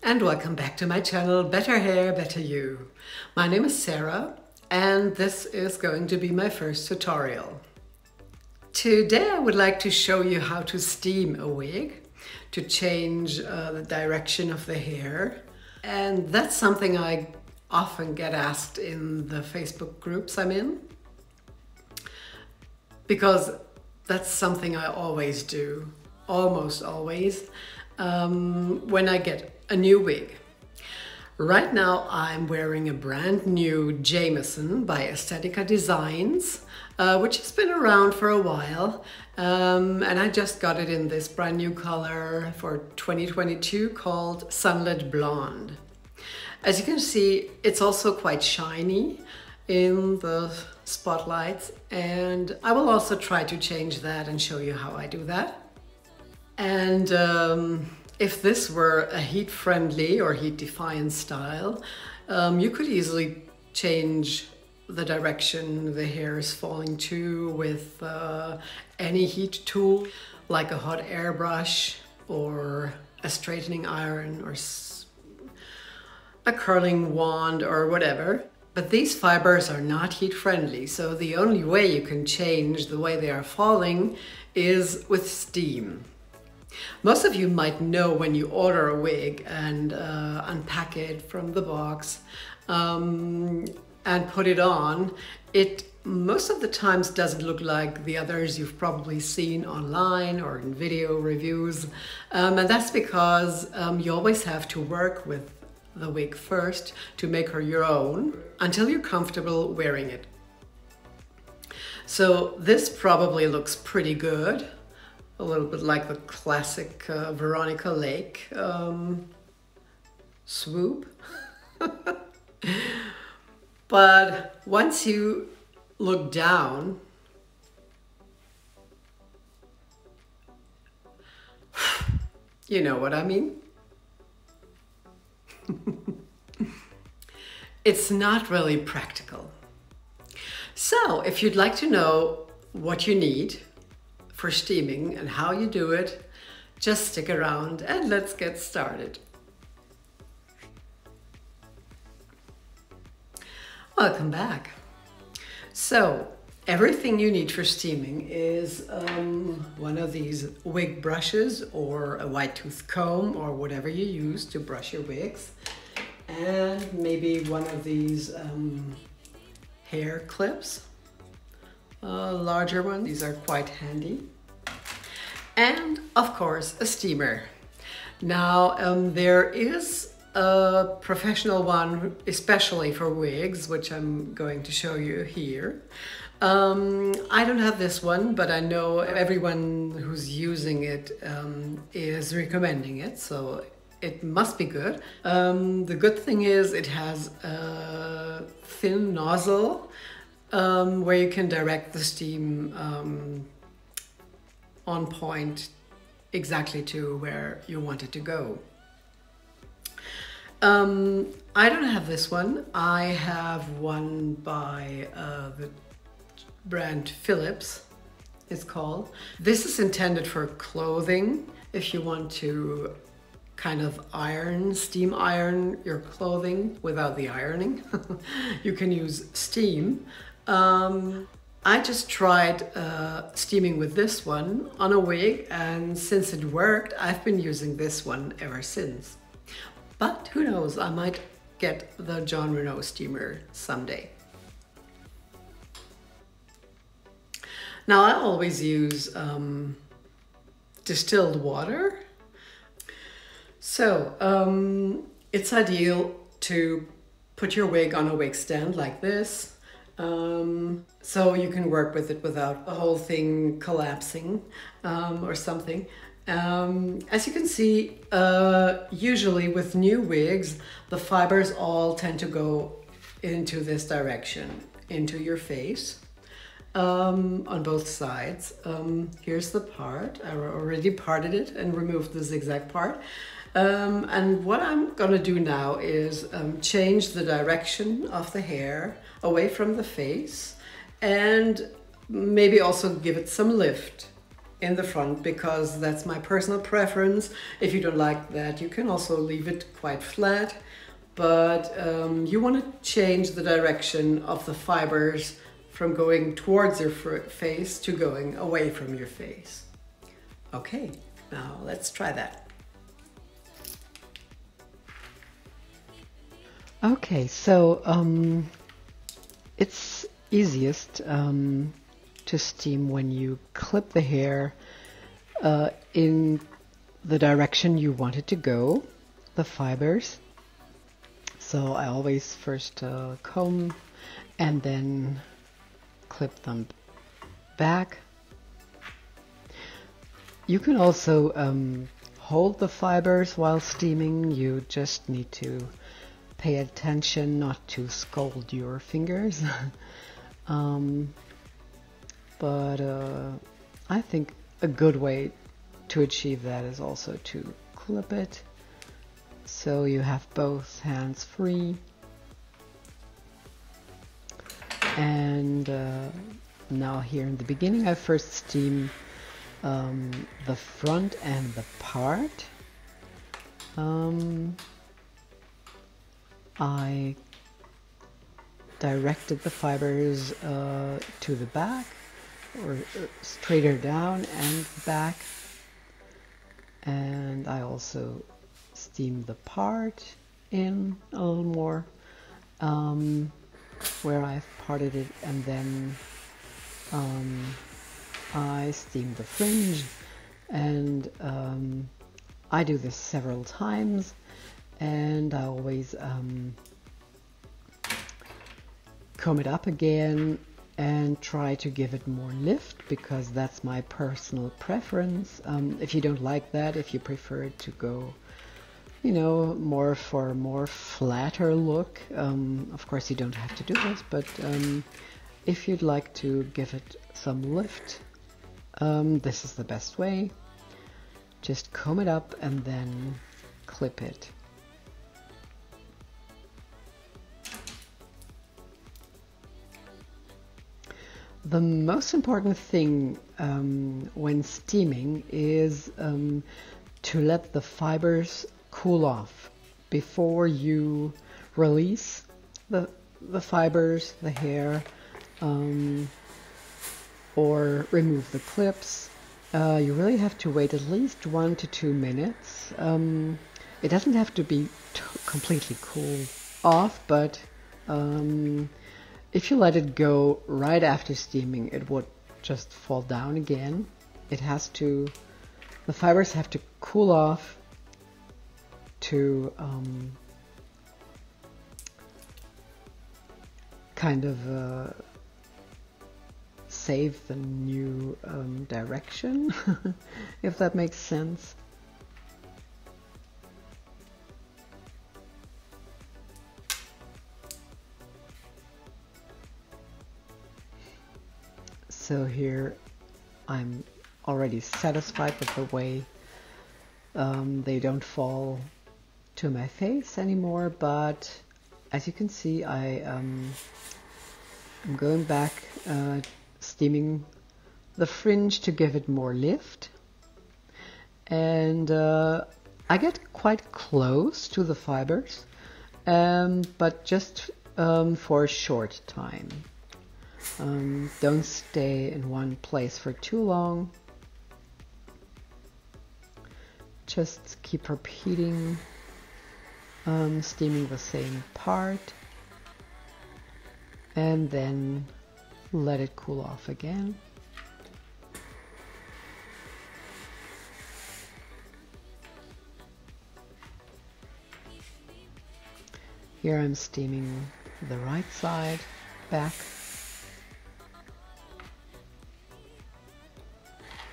And welcome back to my channel, Better Hair, Better You. My name is Sarah and this is going to be my first tutorial. Today I would like to show you how to steam a wig to change the direction of the hair. And that's something I often get asked in the Facebook groups I'm in, because that's something I always do, almost always, when I get a new wig. Right now I'm wearing a brand new Jamison by Estetica Designs, which has been around for a while, and I just got it in this brand new color for 2022 called Sunlit Blonde. As you can see, it's also quite shiny in the spotlights, and I will also try to change that and show you how I do that. And if this were a heat-friendly or heat-defiant style, you could easily change the direction the hair is falling to with any heat tool, like a hot air brush or a straightening iron or a curling wand or whatever. But these fibers are not heat-friendly, so the only way you can change the way they are falling is with steam. Most of you might know when you order a wig and unpack it from the box and put it on, it most of the times doesn't look like the others you've probably seen online or in video reviews. And that's because you always have to work with the wig first to make her your own until you're comfortable wearing it. So this probably looks pretty good. A little bit like the classic Veronica Lake swoop. But once you look down, you know what I mean? It's not really practical. So if you'd like to know what you need for steaming and how you do it, just stick around and let's get started. Welcome back. So everything you need for steaming is one of these wig brushes or a white tooth comb or whatever you use to brush your wigs, and maybe one of these hair clips. Larger ones, these are quite handy. And of course a steamer. Now there is a professional one especially for wigs, which I'm going to show you here. I don't have this one, but I know everyone who's using it is recommending it, so it must be good. The good thing is it has a thin nozzle where you can direct the steam on point exactly to where you want it to go. I don't have this one. I have one by the brand Philips, it's called. This is intended for clothing. If you want to kind of steam iron your clothing without the ironing, you can use steam. I just tried steaming with this one on a wig, and since it worked, I've been using this one ever since. But who knows, I might get the John Renau steamer someday. Now I always use distilled water. So it's ideal to put your wig on a wig stand like this, so you can work with it without the whole thing collapsing or something. As you can see, usually with new wigs, the fibers all tend to go into this direction, into your face, on both sides. Here's the part. I already parted it and removed the zigzag part. And what I'm gonna do now is change the direction of the hair away from the face and maybe also give it some lift. in the front because that's my personal preference. If you don't like that, you can also leave it quite flat, but you want to change the direction of the fibers from going towards your face to going away from your face. Okay, now let's try that. Okay, so it's easiest to steam when you clip the hair in the direction you want it to go, the fibers. So I always first comb and then clip them back. You can also hold the fibers while steaming. You just need to pay attention not to scald your fingers. But I think a good way to achieve that is also to clip it so you have both hands free. And now here in the beginning I first steam the front and the part. I directed the fibers to the back, or straighter down and back, and I also steamed the part in a little more where I've parted it, and then I steamed the fringe, and I do this several times, and I always comb it up again and try to give it more lift, because that's my personal preference. If you don't like that, if you prefer it to go, you know, more for a more flatter look, of course you don't have to do this, but if you'd like to give it some lift, this is the best way. Just comb it up and then clip it. The most important thing when steaming is to let the fibers cool off before you release the fibers, the hair, or remove the clips. You really have to wait at least 1 to 2 minutes. It doesn't have to be completely cooled off, but if you let it go right after steaming, it would just fall down again. It has to, the fibers have to cool off to kind of save the new direction, if that makes sense. So here I'm already satisfied with the way they don't fall to my face anymore, but as you can see, I'm going back, steaming the fringe to give it more lift, and I get quite close to the fibers, but just for a short time. Don't stay in one place for too long. Just keep repeating, steaming the same part, and then let it cool off again. Here I'm steaming the right side back.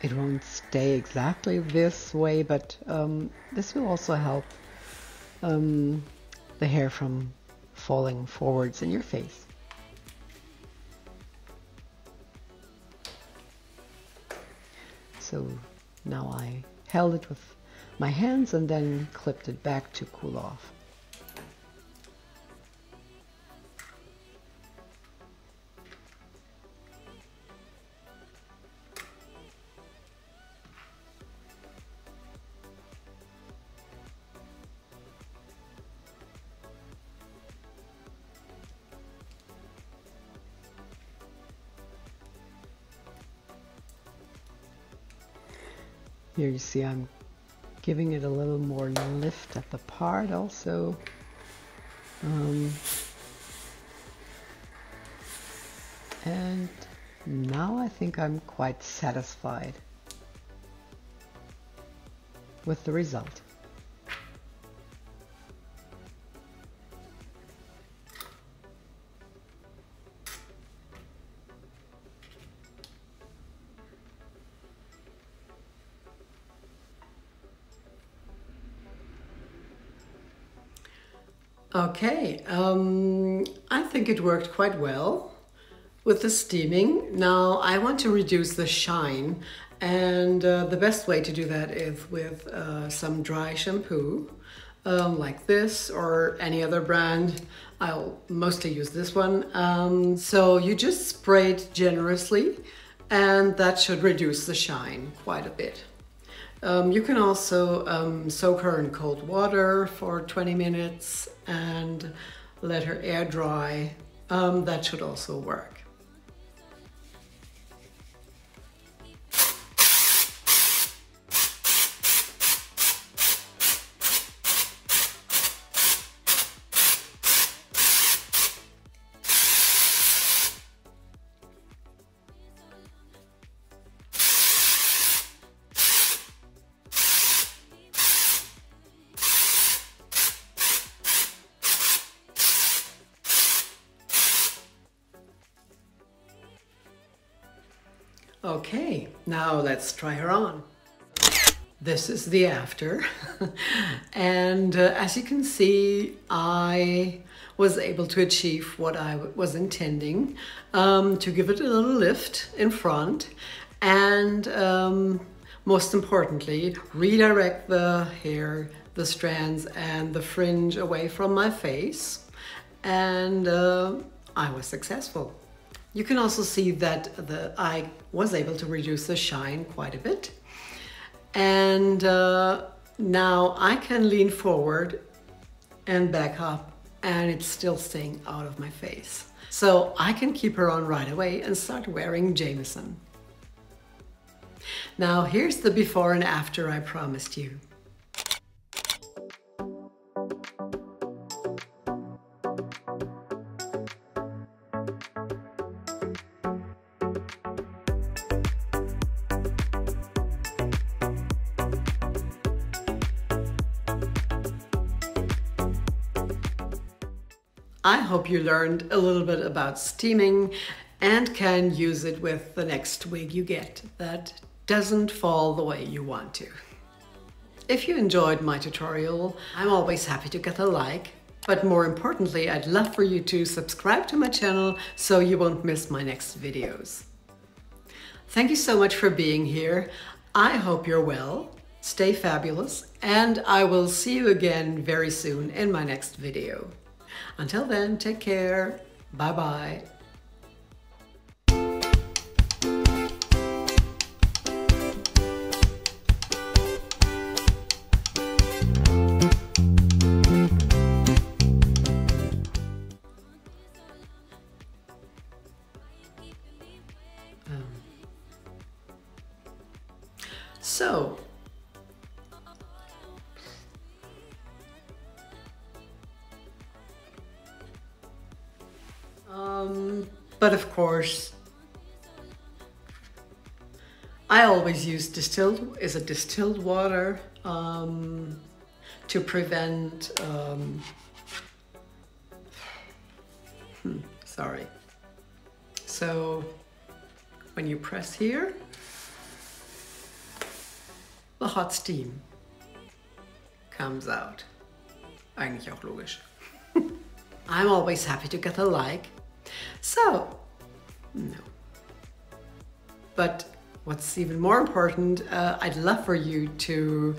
It won't stay exactly this way, but this will also help the hair from falling forwards in your face. So now I held it with my hands and then clipped it back to cool off. Here you see I'm giving it a little more lift at the part also. And now I think I'm quite satisfied with the result. Okay, I think it worked quite well with the steaming. Now I want to reduce the shine, and the best way to do that is with some dry shampoo like this or any other brand. I'll mostly use this one. So you just spray it generously, and that should reduce the shine quite a bit. You can also soak her in cold water for 20 minutes and let her air dry. That should also work. Okay, now let's try her on. This is the after. And as you can see, I was able to achieve what I was intending, to give it a little lift in front, and most importantly, redirect the hair, the strands and the fringe away from my face, and I was successful. You can also see that I was able to reduce the shine quite a bit. And now I can lean forward and back up, and it's still staying out of my face. So I can keep her on right away and start wearing Jamison. Now here's the before and after I promised you. I hope you learned a little bit about steaming and can use it with the next wig you get that doesn't fall the way you want to. If you enjoyed my tutorial, I'm always happy to get a like, but more importantly, I'd love for you to subscribe to my channel so you won't miss my next videos. Thank you so much for being here. I hope you're well, stay fabulous, and I will see you again very soon in my next video. Until then, take care. Bye-bye. But of course, I always use distilled water to prevent, sorry. So when you press here, the hot steam comes out. Eigentlich auch logisch. I'm always happy to get a like. So, no. But what's even more important, I'd love for you to